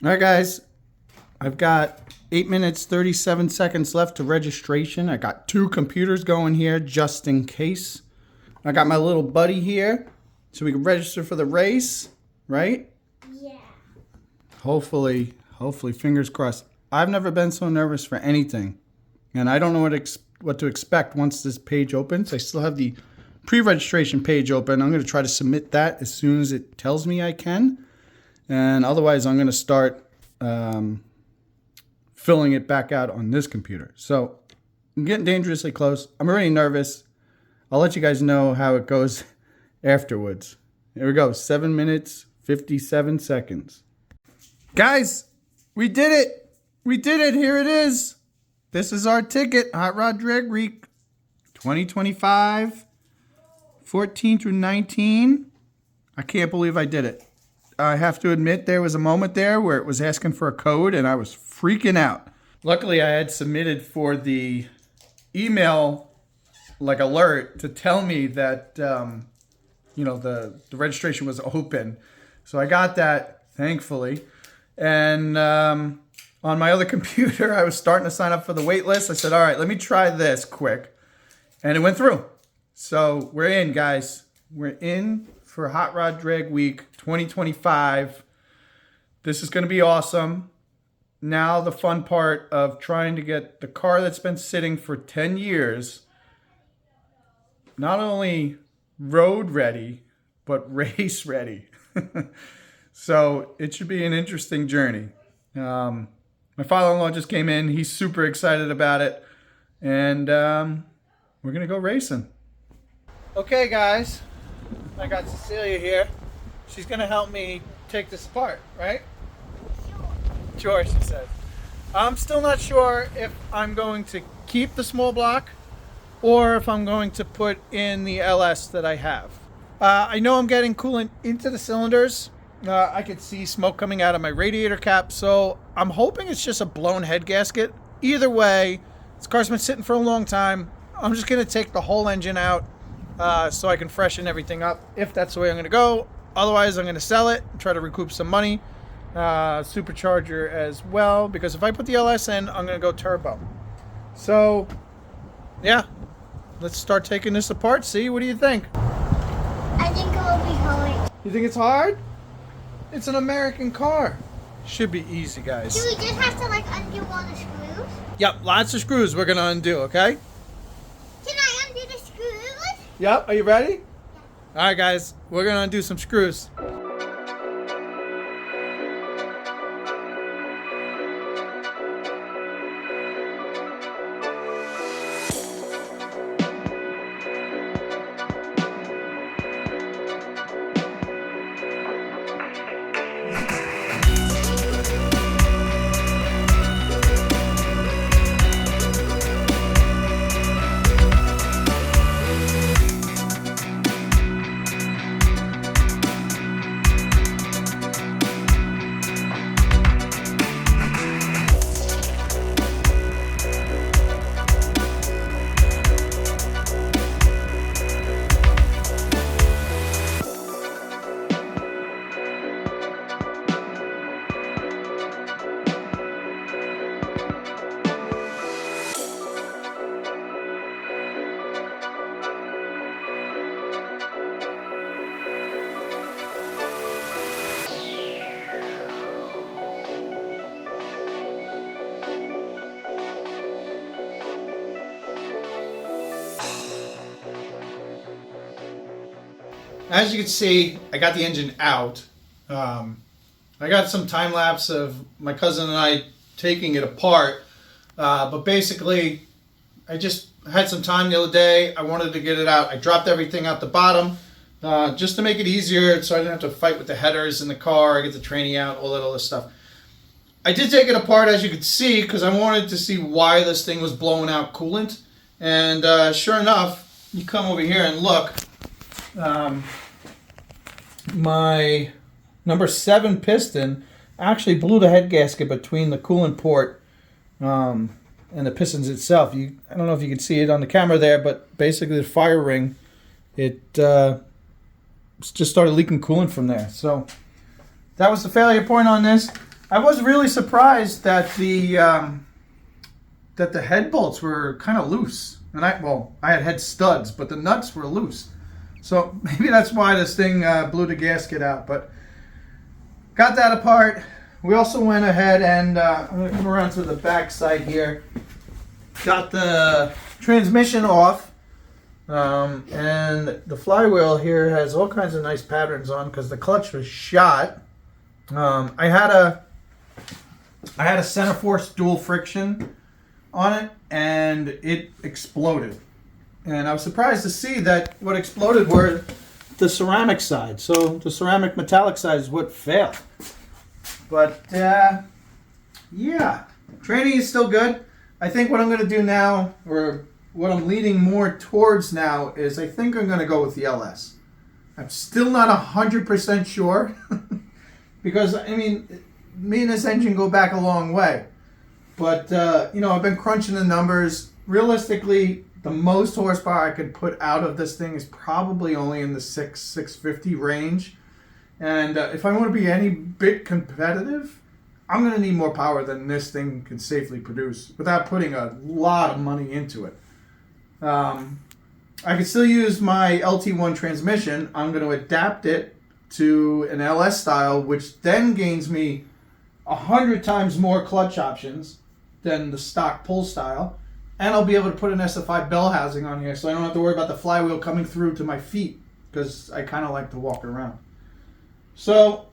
All right, guys. I've got 8 minutes, 37 seconds left to registration. I got 2 computers going here just in case. I got my little buddy here so we can register for the race, right? Yeah. Hopefully, fingers crossed. I've never been so nervous for anything. And I don't know what to expect once this page opens. I still have the pre-registration page open. I'm going to try to submit that as soon as it tells me I can. And otherwise, I'm going to start filling it back out on this computer. So I'm getting dangerously close. I'm already nervous. I'll let you guys know how it goes afterwards. Here we go. 7 minutes, 57 seconds. Guys, we did it. We did it. Here it is. This is our ticket. Hot Rod Drag Week 2025, 14 through 19. I can't believe I did it. I have to admit there was a moment there where it was asking for a code and I was freaking out. Luckily, I had submitted for the email alert to tell me that the registration was open. So I got that, thankfully. And on my other computer, I was starting to sign up for the wait list. I said, all right, let me try this quick. And it went through. So we're in, guys. We're in for Hot Rod Drag Week 2025. This is going to be awesome. Now the fun part of trying to get the car that's been sitting for 10 years not only road ready, but race ready. So it should be an interesting journey. My father-in-law just came in. He's super excited about it. And we're going to go racing. Okay, guys. I got Cecilia here. She's going to help me take this apart, right? Sure, she says. I'm still not sure if I'm going to keep the small block or if I'm going to put in the LS that I have. I know I'm getting coolant into the cylinders. I could see smoke coming out of my radiator cap, so I'm hoping it's just a blown head gasket. Either way, this car's been sitting for a long time. I'm just going to take the whole engine out so I can freshen everything up, if that's the way I'm going to go. Otherwise, I'm going to sell it and try to recoup some money. Supercharger as well, because if I put the LS in, I'm going to go turbo. So, yeah, let's start taking this apart. See, what do you think? I think it will be hard. You think it's hard? It's an American car. Should be easy, guys. Do we just have to undo all the screws? Yep, lots of screws we're going to undo, okay? Can I undo the screws? Yep, are you ready? Yeah. All right, guys, we're going to undo some screws. As you can see, I got the engine out. I got some time lapse of my cousin and I taking it apart. But basically, I just had some time the other day. I wanted to get it out. I dropped everything out the bottom just to make it easier so I didn't have to fight with the headers in the car. I get the tranny out, all that other stuff. I did take it apart, as you could see, because I wanted to see why this thing was blowing out coolant. And sure enough, you come over here and look. My number 7 piston actually blew the head gasket between the coolant port and the pistons itself. I don't know if you can see it on the camera there, but basically the fire ring, it just started leaking coolant from there. So that was the failure point on this. I was really surprised that the head bolts were kind of loose. And I had head studs, but the nuts were loose. So maybe that's why this thing blew the gasket out. But got that apart. We also went ahead and I'm going to come around to the back side here. Got the transmission off. And the flywheel here has all kinds of nice patterns on because the clutch was shot. I had a center force dual friction on it, and it exploded. And I was surprised to see that what exploded were the ceramic side. So the ceramic metallic side is what failed. But yeah, training is still good. I think what I'm going to do now, or what I'm leaning more towards now, is I think I'm going to go with the LS. I'm still not 100% sure because, I mean, me and this engine go back a long way. But, I've been crunching the numbers. Realistically, the most horsepower I could put out of this thing is probably only in the 650 range. And if I want to be any bit competitive, I'm going to need more power than this thing can safely produce without putting a lot of money into it. I can still use my LT1 transmission. I'm going to adapt it to an LS style, which then gains me 100 times more clutch options than the stock pull style. And I'll be able to put an SFI bell housing on here so I don't have to worry about the flywheel coming through to my feet because I kind of like to walk around. So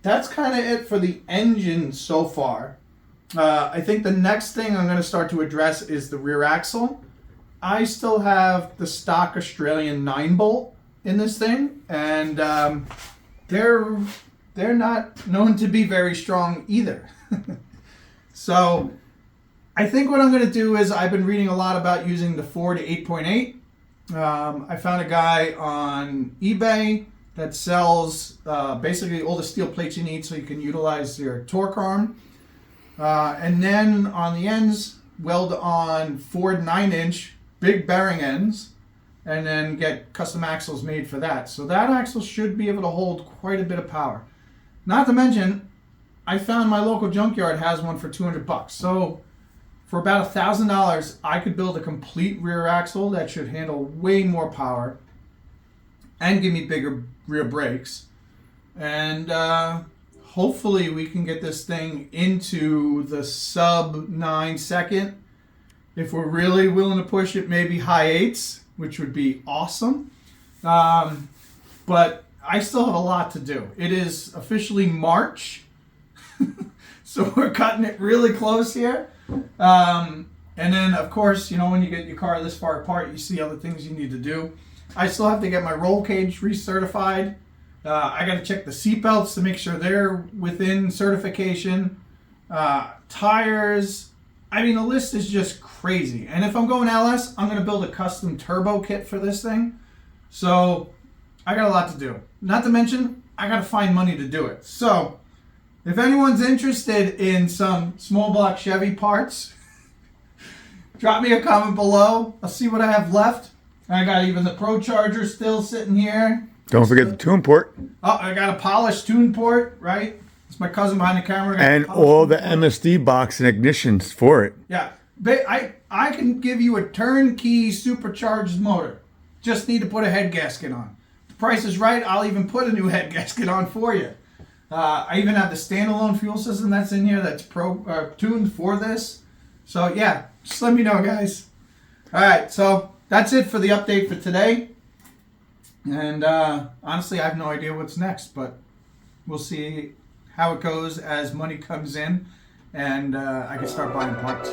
that's kind of it for the engine so far. I think the next thing I'm going to start to address is the rear axle. I still have the stock Australian 9-bolt in this thing, and they're not known to be very strong either. So I think what I'm going to do is I've been reading a lot about using the 4 to 8.8. I found a guy on eBay that sells basically all the steel plates you need so you can utilize your torque arm. And then on the ends, weld on 4 9-inch big bearing ends and then get custom axles made for that. So that axle should be able to hold quite a bit of power. Not to mention, I found my local junkyard has one for $200. So for about $1,000, I could build a complete rear axle that should handle way more power and give me bigger rear brakes. And hopefully we can get this thing into the sub 9 second. If we're really willing to push it, maybe high 8s, which would be awesome. But I still have a lot to do. It is officially March, so we're cutting it really close here. And then, of course, when you get your car this far apart, you see other things you need to do. I still have to get my roll cage recertified. I got to check the seatbelts to make sure they're within certification. Tires. I mean, the list is just crazy. And if I'm going LS, I'm going to build a custom turbo kit for this thing. So I got a lot to do. Not to mention, I got to find money to do it. So if anyone's interested in some small block Chevy parts, drop me a comment below. I'll see what I have left. I got even the Pro Charger still sitting here. Don't forget the tune port. Oh, I got a polished tune port, right? It's my cousin behind the camera. And all the MSD box and ignitions for it. Yeah. I can give you a turnkey supercharged motor. Just need to put a head gasket on. If the price is right, I'll even put a new head gasket on for you. I even have the standalone fuel system that's in here that's tuned for this. So yeah, just let me know, guys. All right, so that's it for the update for today. And honestly, I have no idea what's next, but we'll see how it goes as money comes in and I can start buying parts.